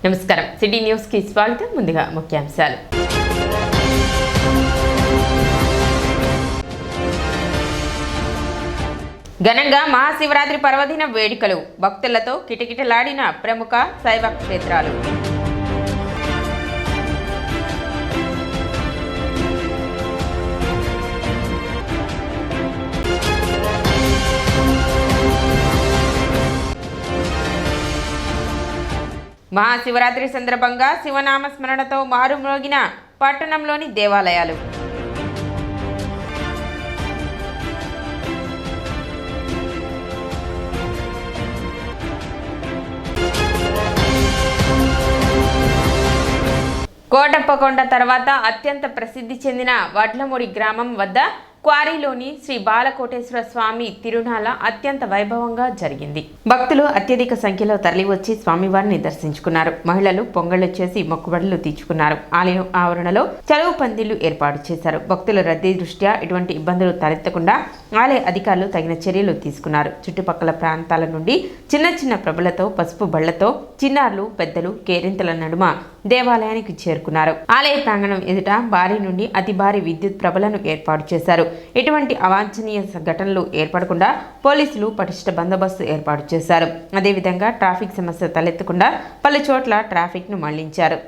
నమస్కారం city news కి స్వాగతం. ముందుగా ముఖ్యాంశాలు. ఘనంగా మహాశివరాత్రి పర్వదిన వేడుకలు, భక్తులతో కిటకిటలాడిన ప్రముఖ శైవ క్షేత్రాలు. మహాశివరాత్రి సందర్భంగా శివనామ స్మరణతో మారుమ్రోగిన పట్టణంలోని దేవాలయాలు. కోటప్పకొండ తర్వాత అత్యంత ప్రసిద్ధి చెందిన వడ్లమూడి గ్రామం వద్ద క్వారీలోని శ్రీ బాలకోటేశ్వర స్వామి తిరునాళ అత్యంత వైభవంగా జరిగింది. భక్తులు అత్యధిక సంఖ్యలో తరలివచ్చి స్వామివారిని దర్శించుకున్నారు. మహిళలు పొంగళ్లు చేసి మొక్కుబడులు తీర్చుకున్నారు. ఆలయం ఆవరణలో చలువు పందిళ్లు ఏర్పాటు చేశారు. భక్తుల రద్దీ దృష్ట్యా ఎటువంటి ఇబ్బందులు తలెత్తకుండా ఆలయ అధికారులు తగిన చర్యలు తీసుకున్నారు. చుట్టుపక్కల ప్రాంతాల నుండి చిన్న చిన్న ప్రభలతో పసుపు బళ్లతో చిన్నారులు పెద్దలు కేరింతల నడుమ దేవాలయానికి చేరుకున్నారు. ఆలయ ప్రాంగణం ఎదుట భారీ నుండి అతి భారీ విద్యుత్ ప్రభలను ఏర్పాటు చేశారు. ఎటువంటి అవాంఛనీయ ఘటనలు ఏర్పడకుండా పోలీసులు పటిష్ట బందోబస్తు ఏర్పాటు చేశారు. అదేవిధంగా ట్రాఫిక్ సమస్య తలెత్తకుండా పలు చోట్ల ట్రాఫిక్ ను మళ్లించారు.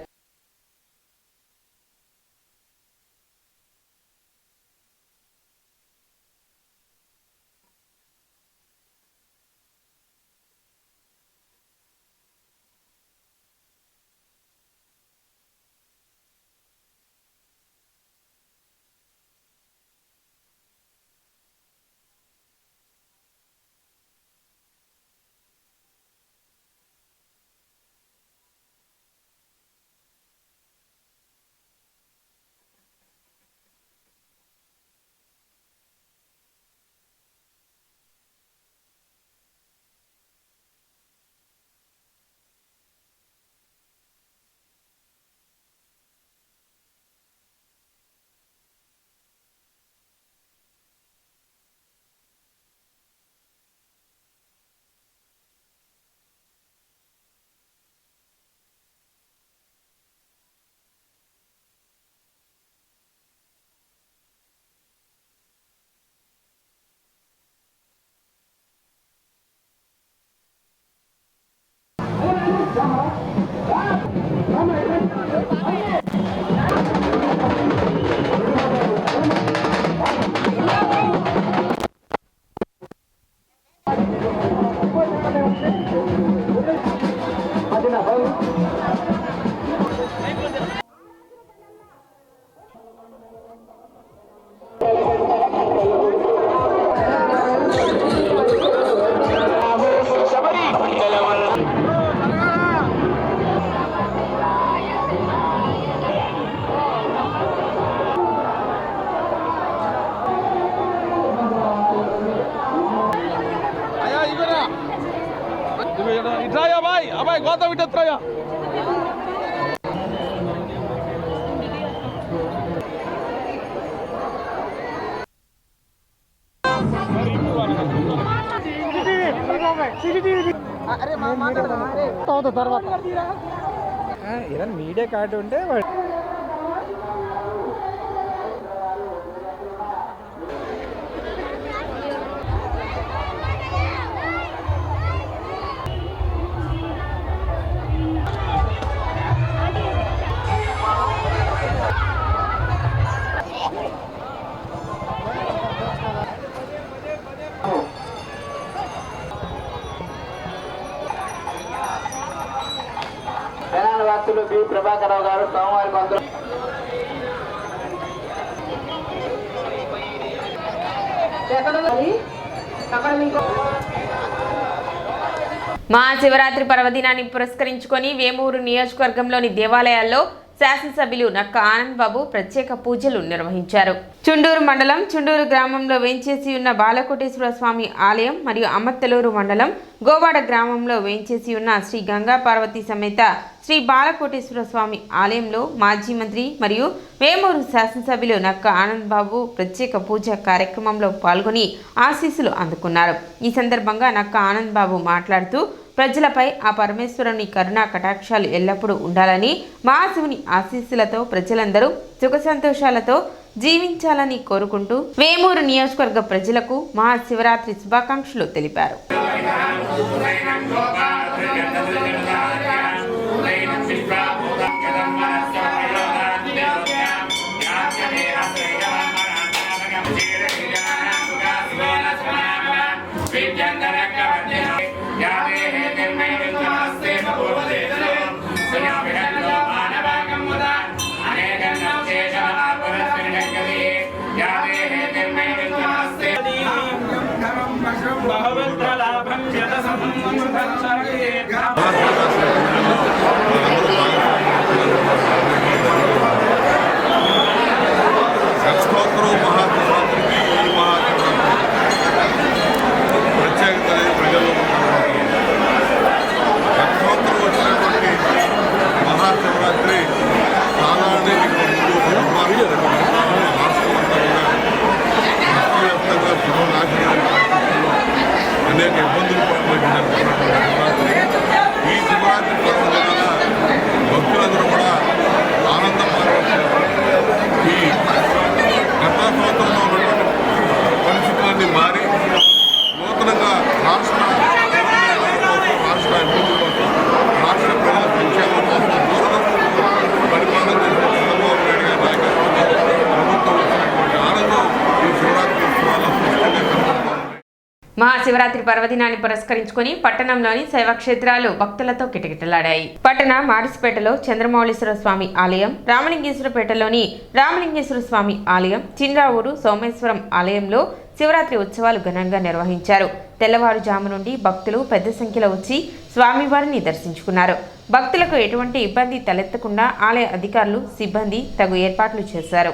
इट्राया भाई अबाई गौतम इट्राया अरे తర్వాత ఏదైనా మీడియా కార్డు ఉంటే వాస్తులు బి ప్రభాకరరావు గారు సోమవారి పంతులు మహాశివరాత్రి పర్వదినాన్ని పురస్కరించుకొని వేమూరు నియోజకవర్గంలోని దేవాలయాల్లో శాసనసభ్యులు నక్క ఆనంద్ బాబు ప్రత్యేక పూజలు నిర్వహించారు. చుండూరు మండలం చుండూరు గ్రామంలో వేంచేసి ఉన్న బాలకోటేశ్వర స్వామి ఆలయం మరియు అమ్మత్తలూరు మండలం గోవాడ గ్రామంలో వేంచేసి ఉన్న శ్రీ గంగా పార్వతి సమేత శ్రీ బాలకోటేశ్వర స్వామి ఆలయంలో మాజీ మంత్రి మరియు వేమూరు శాసనసభ్యులు నక్క ఆనంద్ బాబు ప్రత్యేక పూజ కార్యక్రమంలో పాల్గొని ఆశీస్సులు అందుకున్నారు. ఈ సందర్భంగా నక్క ఆనంద్ బాబు మాట్లాడుతూ ప్రజలపై ఆ పరమేశ్వరుని కరుణా కటాక్షాలు ఎల్లప్పుడూ ఉండాలని, మహాశివుని ఆశీస్సులతో ప్రజలందరూ సుఖ సంతోషాలతో జీవించాలని కోరుకుంటూ వేమూరు నియోజకవర్గ ప్రజలకు మహాశివరాత్రి శుభాకాంక్షలు తెలిపారు. అనేక ఇబ్బందులు ఈ శివరాత్రి భక్తులందరూ కూడా ఆనందపడవచ్చు. ఈ గత సంవత్సరంలో ఉన్నటువంటి పరిస్థితులన్నీ మారి నూతనంగా రాష్ట్ర అభివృద్ధి కోసం రాష్ట్ర ప్రజల సంక్షేమం కోసం పరిపాలన చేసిన చంద్రబాబు నాయుడు గారి నాయకత్వంలో ప్రభుత్వం వచ్చినటువంటి ఆనందం ఈ శివరాత్రి ఉత్సవాల్లో మహాశివరాత్రి పర్వదినాన్ని పురస్కరించుకుని పట్టణంలోని శైవక్షేత్రాలు భక్తులతో కిటకిటలాడాయి. పట్టణ మాడిసిపేటలో చంద్రమౌళీశ్వర స్వామి ఆలయం, రామలింగేశ్వరపేటలోని రామలింగేశ్వర స్వామి ఆలయం, చిన్రావూరు సోమేశ్వరం ఆలయంలో శివరాత్రి ఉత్సవాలు ఘనంగా నిర్వహించారు. తెల్లవారుజాము నుండి భక్తులు పెద్ద సంఖ్యలో వచ్చి స్వామివారిని దర్శించుకున్నారు. భక్తులకు ఎటువంటి ఇబ్బంది తలెత్తకుండా ఆలయ అధికారులు, సిబ్బంది తగు ఏర్పాట్లు చేశారు.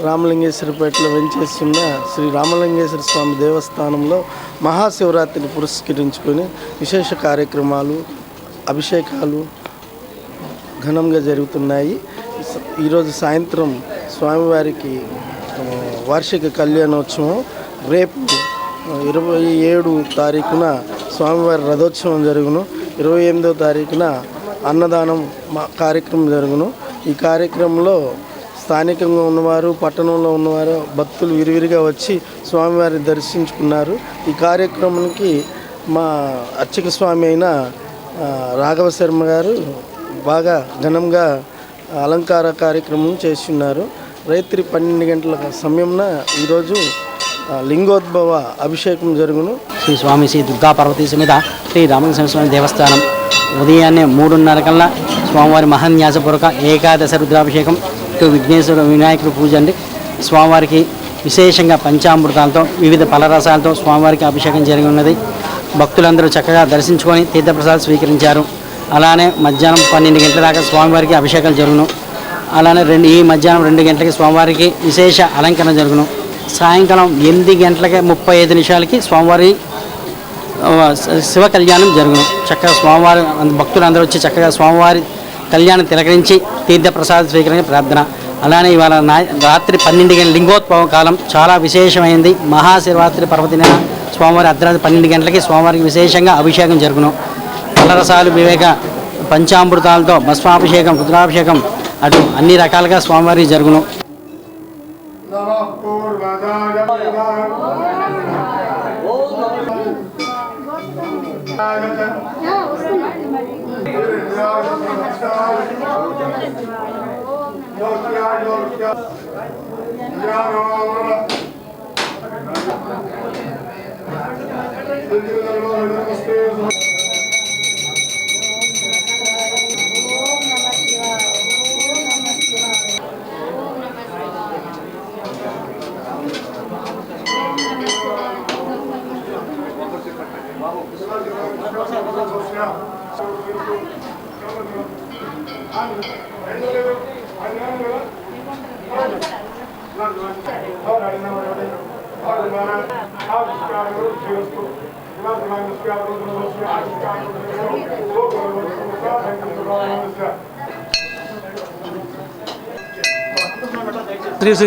రామలింగేశ్వరపేటలో వెంచేస్తున్న శ్రీ రామలింగేశ్వర స్వామి దేవస్థానంలో మహాశివరాత్రిని పురస్కరించుకొని విశేష కార్యక్రమాలు, అభిషేకాలు ఘనంగా జరుగుతున్నాయి. ఈరోజు సాయంత్రం స్వామివారికి వార్షిక కళ్యాణోత్సవం, రేపు 27 తారీఖున స్వామివారి రథోత్సవం జరుగును, 28వ తారీఖున అన్నదానం కార్యక్రమం జరుగును. ఈ కార్యక్రమంలో స్థానికంగా ఉన్నవారు, పట్టణంలో ఉన్నవారు భక్తులు విరివిరిగా వచ్చి స్వామివారిని దర్శించుకున్నారు. ఈ కార్యక్రమానికి మా అర్చక స్వామి అయిన రాఘవ శర్మ గారు బాగా ఘనంగా అలంకార కార్యక్రమం చేస్తున్నారు. రాత్రి 12 గంటల సమయంన ఈరోజు లింగోద్భవ అభిషేకం జరుగును. శ్రీ స్వామి శ్రీ దుర్గా పార్వతీ సమేత శ్రీ రామలింగేశ్వర స్వామి దేవస్థానం ఉదయాన్నే 3:30 కల్లా స్వామివారి మహాన్యాసపూర్వక ఏకాదశ రుద్రాభిషేకం, విఘ్నేశ్వర వినాయకుడు పూజ అండి. స్వామివారికి విశేషంగా పంచామృతాలతో వివిధ పలరసాలతో స్వామివారికి అభిషేకం జరిగి ఉన్నది. భక్తులందరూ చక్కగా దర్శించుకొని తీర్థప్రసాదాలు స్వీకరించారు. అలానే మధ్యాహ్నం 12 గంటల దాకా స్వామివారికి అభిషేకాలు జరుగును. అలానే ఈ మధ్యాహ్నం 2 గంటలకి స్వామివారికి విశేష అలంకరణ జరుగును. సాయంకాలం 8 గంటలకి 35 నిమిషాలకి స్వామివారి శివ కళ్యాణం జరుగును. చక్కగా స్వామివారి భక్తులందరూ వచ్చి చక్కగా స్వామివారి కళ్యాణం తిలకరించి తీర్థప్రసాద స్వీకరించే ప్రార్థన. అలానే ఇవాళ రాత్రి 12 గంటల లింగోద్భవ కాలం చాలా విశేషమైంది. మహాశివరాత్రి పర్వదిన స్వామివారి అర్ధరాత్రి 12 గంటలకి స్వామివారికి విశేషంగా అభిషేకం జరుగును. ఫలరసాలు వివేక పంచామృతాలతో భస్మాభిషేకం, రుద్రాభిషేకం అటు అన్ని రకాలుగా స్వామివారికి జరుగును.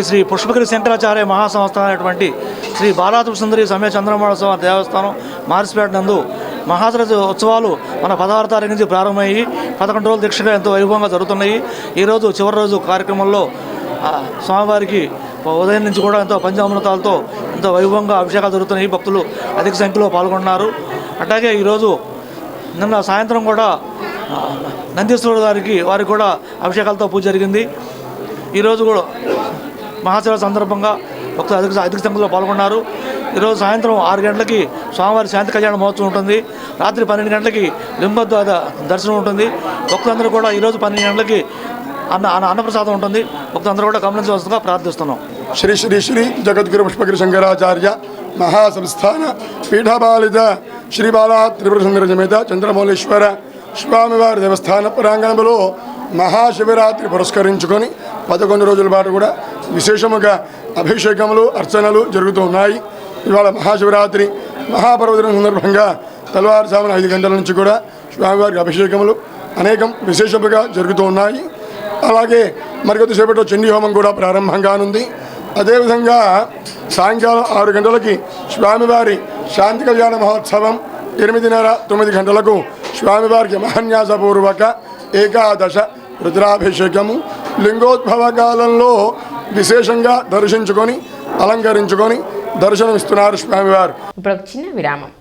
శ్రీ పుష్పగిరి శంకరాచార్య మహాసంస్థానం అయినటువంటి శ్రీ బాలాత్రిపురసుందరి సమయ చంద్రమహోత్సవ దేవస్థానం మార్చిపేట నందు మహాశివరాత్రి ఉత్సవాలు మన 16వ తారీఖు నుంచి ప్రారంభమయ్యి 11 రోజుల దీక్షగా ఎంతో వైభవంగా జరుగుతున్నాయి. ఈరోజు చివరి రోజు కార్యక్రమంలో స్వామివారికి ఉదయం నుంచి కూడా ఎంతో పంచామృతాలతో ఎంతో వైభవంగా అభిషేకాలు జరుగుతున్నాయి. భక్తులు అధిక సంఖ్యలో పాల్గొన్నారు. అట్లాగే ఈరోజు నిన్న సాయంత్రం కూడా నందీశ్వరుడు వారికి కూడా అభిషేకాలతో పూజ జరిగింది. ఈరోజు కూడా మహాశివరాత్రి సందర్భంగా భక్తులు అధిక సంఖ్యలో పాల్గొన్నారు. ఈరోజు సాయంత్రం 6 గంటలకి స్వామివారి శాంతి కళ్యాణ మహోత్సవం ఉంటుంది. రాత్రి 12 గంటలకి లింబద్వార దర్శనం ఉంటుంది. భక్తులందరూ కూడా ఈరోజు 12 గంటలకి అన్నప్రసాదం ఉంటుంది. భక్తులందరూ కూడా గమనించవలసిందిగా ప్రార్థిస్తున్నాం. శ్రీ శ్రీ శ్రీ జగద్గురు పుష్పగిరి శంకరాచార్య మహాసంస్థాన పీఠపాలిత శ్రీ బాలా త్రిపుర సుందర సమేత చంద్రమౌళీశ్వర స్వామివారి దేవస్థాన ప్రాంగణంలో మహాశివరాత్రి పురస్కరించుకొని 11 రోజుల పాటు కూడా విశేషముగా అభిషేకములు అర్చనలు జరుగుతూ ఉన్నాయి. ఇవాళ మహాశివరాత్రి మహాపర్వదినం సందర్భంగా తెల్లవారుజామున 5 గంటల నుంచి కూడా స్వామివారికి అభిషేకములు అనేకం విశేషముగా జరుగుతూ ఉన్నాయి. అలాగే మరికొద్దిసేపట్లో చండీ హోమం కూడా ప్రారంభంగానుంది. అదేవిధంగా సాయంకాలం 6 గంటలకి స్వామివారి శాంతి కళ్యాణ మహోత్సవం, 8:30, 9 గంటలకు స్వామివారికి మహాన్యాసపూర్వక ఏకాదశ రుద్రాభిషేకము, లింగోద్భవ కాలంలో విశేషంగా దర్శించుకొని అలంకరించుకొని దర్శనమిస్తున్నారు స్వామివారు. ఇప్పుడు చిన్న విరామం.